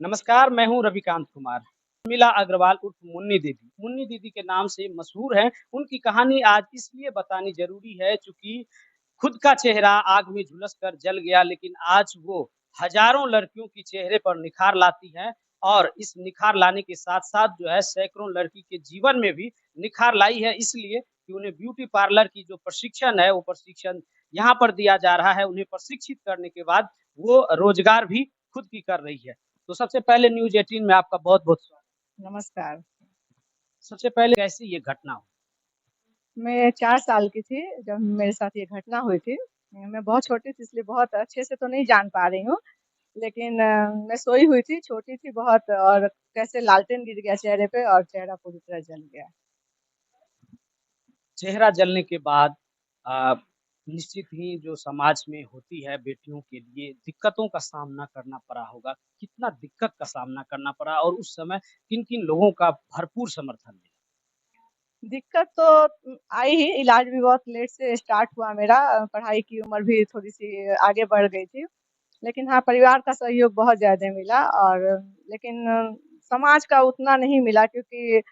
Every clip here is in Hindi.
नमस्कार, मैं हूँ रविकांत कुमार। उर्मिला अग्रवाल उर्फ मुन्नी दीदी के नाम से मशहूर हैं। उनकी कहानी आज इसलिए बतानी ज़रूरी है चूँकि खुद का चेहरा आग में झुलस कर जल गया, लेकिन आज वो हज़ारों लड़कियों के चेहरे पर निखार लाती हैं और इस निखार लाने के साथ-साथ जो है सैकड़ों लड़की के जीवन में भी निखार लाई है, इसलिए कि उन्हें ब्यूटी पार्लर की जो प्रशिक्षण है, वो प्रशिक्षण यहाँ पर दिया जा रहा है। उन्हें प्रशिक्षित करने के बाद वो रोज़गार भी खुद की कर रही है। तो सबसे पहले न्यूज़ 18 में आपका बहुत-बहुत स्वागत। नमस्कार। सबसे पहले कैसी ये घटना हुई? मैं 4 साल की थी जब मेरे साथ ये घटना हुई थी। मैं बहुत छोटी थी इसलिए बहुत अच्छे से तो नहीं जान पा रही हूँ। लेकिन मैं सोई हुई थी, छोटी थी बहुत और कैसे लालटेन गिर गया चेहरे पे और चेहरा पूरी तरह जल गया। चेहरा जलने के बाद अ, निश्चित ही जो समाज में होती है बेटियों के लिए दिक्कतों का सामना करना पड़ा होगा। कितना दिक्कत का सामना करना पड़ा और उस समय किन-किन लोगों का भरपूर समर्थन मिला? दिक्कत तो आई ही, इलाज भी बहुत लेट से स्टार्ट हुआ मेरा। पढ़ाई की उम्र भी थोड़ी-सी आगे बढ़ गई थी। लेकिन हाँ, परिवार का सहयोग बहुत ज़्यादा मिला और लेकिन समाज का उतना नहीं मिला क्योंकि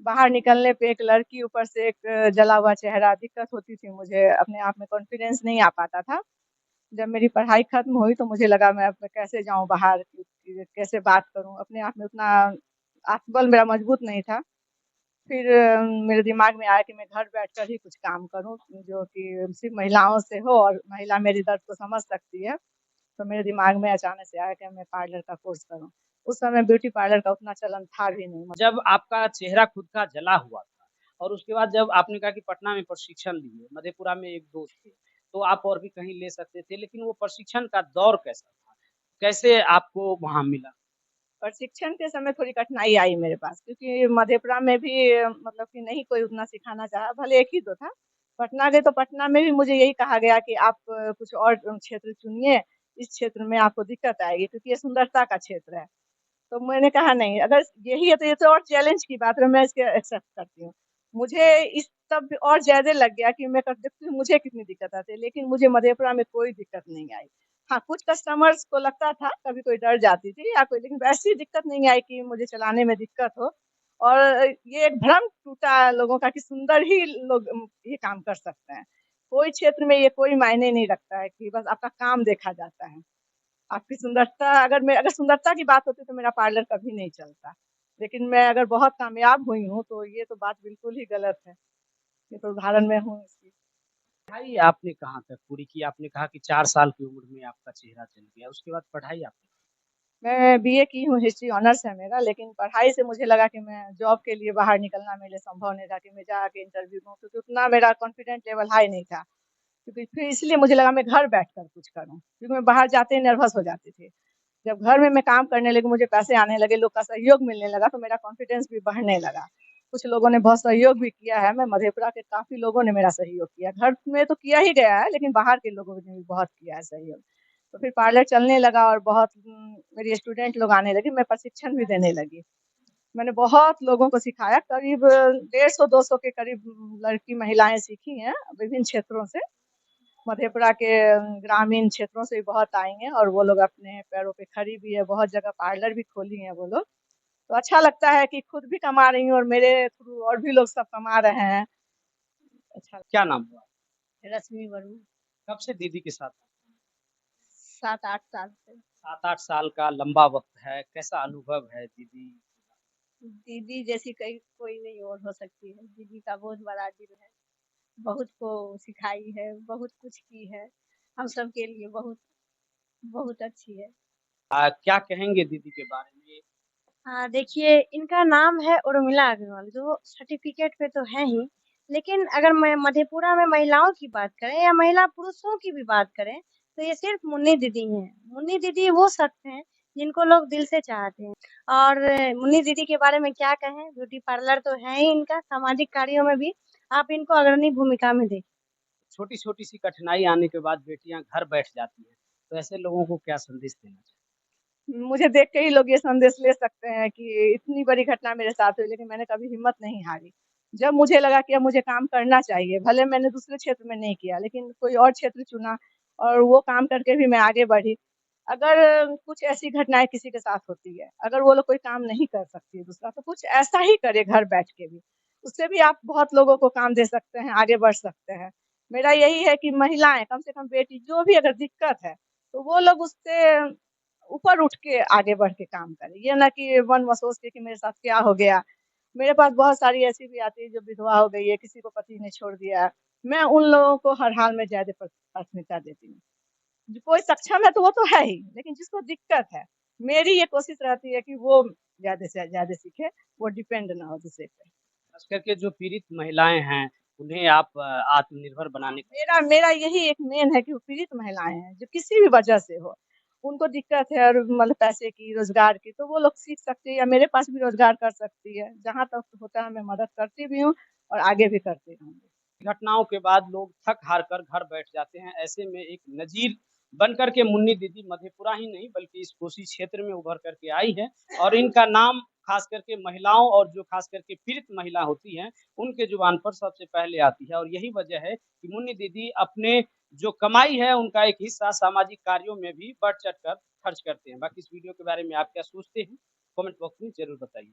बाहर निकलने पे एक लड़की ऊपर से एक जला हुआ चेहरा, दिक्कत होती थी मुझे, अपने आप में कॉन्फिडेंस नहीं आ पाता था। जब मेरी पढ़ाई खत्म हुई तो मुझे लगा मैं अब कैसे जाऊँ बाहर, कैसे बात करूँ, अपने आप में उतना आत्मबल मेरा मजबूत नहीं था। फिर मेरे दिमाग में आया कि मैं घर बैठकर ही कुछ काम करूँ, जो कि सिर्फ़ महिलाओं से हो और महिला मेरी दर्द को समझ सकती है। तो मेरे दिमाग में अचानक से आया कि मैं पार्लर का कोर्स करूँ। उस समय ब्यूटी पार्लर का उतना चलन था भी नहीं। जब आपका चेहरा खुद का जला हुआ था और उसके बाद जब आपने कहा कि पटना में प्रशिक्षण लिए, मधेपुरा में एक दोस्त थे, तो आप और भी कहीं ले सकते थे, लेकिन वो प्रशिक्षण का दौर कैसा था? कैसे आपको वहाँ मिला? प्रशिक्षण के समय थोड़ी कठिनाई आई मेरे पास क्योंकि मधेपुरा में भी मतलब कि नहीं कोई उतना सिखाना चाहा, भले एक ही तो था। पटना गए तो पटना में भी मुझे यही कहा गया कि आप कुछ और क्षेत्र चुनिए, इस क्षेत्र में आपको दिक्कत आएगी क्योंकि ये सुंदरता का क्षेत्र है। तो मैंने कहा नहीं, अगर यही है तो ये तो और चैलेंज की बात है, मैं इसके एक्सेप्ट करती हूँ। मुझे इस तब और ज़्यादा लग गया कि मैं कर देखती हूँ मुझे कितनी दिक्कत आती है, लेकिन मुझे मधेपुरा में कोई दिक्कत नहीं आई। हाँ, कुछ कस्टमर्स को लगता था, कभी कोई डर जाती थी या कोई, लेकिन वैसी दिक्कत नहीं आई कि मुझे चलाने में दिक्कत हो। और ये एक भ्रम टूटा लोगों का कि सुंदर ही लोग ये काम कर सकते हैं। कोई क्षेत्र में ये कोई मायने नहीं रखता है कि बस आपका काम देखा जाता है। आपकी सुंदरता, अगर सुंदरता की बात होती तो मेरा पार्लर कभी नहीं चलता। लेकिन मैं अगर बहुत कामयाब हुई हूँ तो ये तो बात बिल्कुल ही गलत है। ये तो उदाहरण मैं हूँ इसकी। पढ़ाई आपने कहाँ तक पूरी की? आपने कहा कि 4 साल की उम्र में आपका चेहरा जल गया, उसके बाद पढ़ाई आपने मैं बीए की हूँ, हिस्ट्री ऑनर्स है मेरा, लेकिन पढ़ाई से मुझे लगा कि मैं जॉब के लिए बाहर निकलना मेरे लिए संभव नहीं था कि मैं जाके इंटरव्यू दूँ, क्योंकि उतना मेरा कॉन्फिडेंट लेवल हाई नहीं था। क्योंकि फिर इसलिए मुझे लगा मैं घर बैठकर कुछ करूँ, क्योंकि मैं बाहर जाते ही नर्वस हो जाती थी। जब घर में मैं काम करने लगी, मुझे पैसे आने लगे, लोग का सहयोग मिलने लगा, तो मेरा कॉन्फिडेंस भी बढ़ने लगा। कुछ लोगों ने बहुत सहयोग भी किया है, मैं मधेपुरा के काफ़ी लोगों ने मेरा सहयोग किया। घर में तो किया ही गया है, लेकिन बाहर के लोगों ने भी बहुत किया है सहयोग। तो फिर पार्लर चलने लगा और बहुत मेरी स्टूडेंट लोग आने लगे, मैं प्रशिक्षण भी देने लगी। मैंने बहुत लोगों को सिखाया, करीब 150-200 के करीब लड़की महिलाएँ सीखी हैं, विभिन्न क्षेत्रों से। मधेपुरा के ग्रामीण क्षेत्रों से भी बहुत आई हैं और वो लोग अपने पैरों पे खड़ी भी है, बहुत जगह पार्लर भी खोली हैं वो लोग। तो अच्छा लगता है कि खुद भी कमा रही हूँ और मेरे थ्रू और भी लोग सब कमा रहे हैं। अच्छा। क्या नाम हुआ? रश्मि वर्मा। कब से दीदी के साथ? 7-8 साल से। 7-8 साल का लंबा वक़्त है, कैसा अनुभव है दीदी? दीदी जैसी कई कोई नहीं और हो सकती है। दीदी का बहुत बड़ा दिल है, बहुत को सिखाई है, बहुत कुछ की है। हम सब के लिए बहुत बहुत अच्छी है। क्या कहेंगे दीदी के बारे में? हाँ, देखिए इनका नाम है उर्मिला अग्रवाल, जो सर्टिफिकेट पे तो है ही, लेकिन अगर मैं मधेपुरा में महिलाओं की बात करें या महिला पुरुषों की भी बात करें, तो ये सिर्फ मुन्नी दीदी हैं। मुन्नी दीदी वो शख्स हैं जिनको लोग दिल से चाहते हैं। और मुन्नी दीदी के बारे में क्या कहें, ब्यूटी पार्लर तो है ही इनका, सामाजिक कार्यों में भी आप इनको अग्रणी भूमिका में देखें। छोटी-छोटी सी कठिनाई आने के बाद बेटियाँ घर बैठ जाती हैं, तो ऐसे लोगों को क्या संदेश देना चाहिए? मुझे देख के ही लोग ये संदेश ले सकते हैं कि इतनी बड़ी घटना मेरे साथ हुई, लेकिन मैंने कभी हिम्मत नहीं हारी। जब मुझे लगा कि अब मुझे काम करना चाहिए, भले मैंने दूसरे क्षेत्र में नहीं किया, लेकिन कोई और क्षेत्र चुना और वो काम करके भी मैं आगे बढ़ी। अगर कुछ ऐसी घटनाएं किसी के साथ होती है, अगर वो लोग कोई काम नहीं कर सकती है दूसरा, तो कुछ ऐसा ही करे घर बैठ के भी, उससे भी आप बहुत लोगों को काम दे सकते हैं, आगे बढ़ सकते हैं। मेरा यही है कि महिलाएं कम से कम, बेटी जो भी अगर दिक्कत है तो वो लोग उससे ऊपर उठ के आगे बढ़ के काम करें, ये ना कि मन में सोच के कि मेरे साथ क्या हो गया। मेरे पास बहुत सारी ऐसी भी आती है जो विधवा हो गई है, किसी को पति ने छोड़ दिया, मैं उन लोगों को हर हाल में ज्यादा प्राथमिकता देती हूँ। जो कोई सक्षम है तो वो तो है ही, लेकिन जिसको दिक्कत है, मेरी ये कोशिश रहती है कि वो ज्यादा से ज्यादा सीखे, वो डिपेंड ना हो दूसरे पे। खास करके जो पीड़ित महिलाएं हैं, उन्हें आप आत्मनिर्भर बनाने का मेरा मेरा यही एक मेन है कि वो पीड़ित महिलाएं हैं जो किसी भी वजह से हो, उनको दिक्कत है और मतलब पैसे की, रोजगार की, तो वो लोग सीख सकती है या मेरे पास भी रोजगार कर सकती है। जहाँ तक होता है मैं मदद करती भी हूँ और आगे भी करती रहूंगी। घटनाओं के बाद लोग थक हार कर घर बैठ जाते हैं। ऐसे में एक नजीर बनकर के मुन्नी दीदी मधेपुरा ही नहीं बल्कि इस कोसी क्षेत्र में उभर करके आई है, और इनका नाम खास करके महिलाओं और जो खास करके पीड़ित महिला होती हैं उनके जुबान पर सबसे पहले आती है। और यही वजह है कि मुन्नी दीदी अपने जो कमाई है उनका एक हिस्सा सामाजिक कार्यों में भी बढ़ चढ़ कर खर्च करते हैं। बाकी इस वीडियो के बारे में आप क्या सोचते हैं, कमेंट बॉक्स में जरूर बताइए।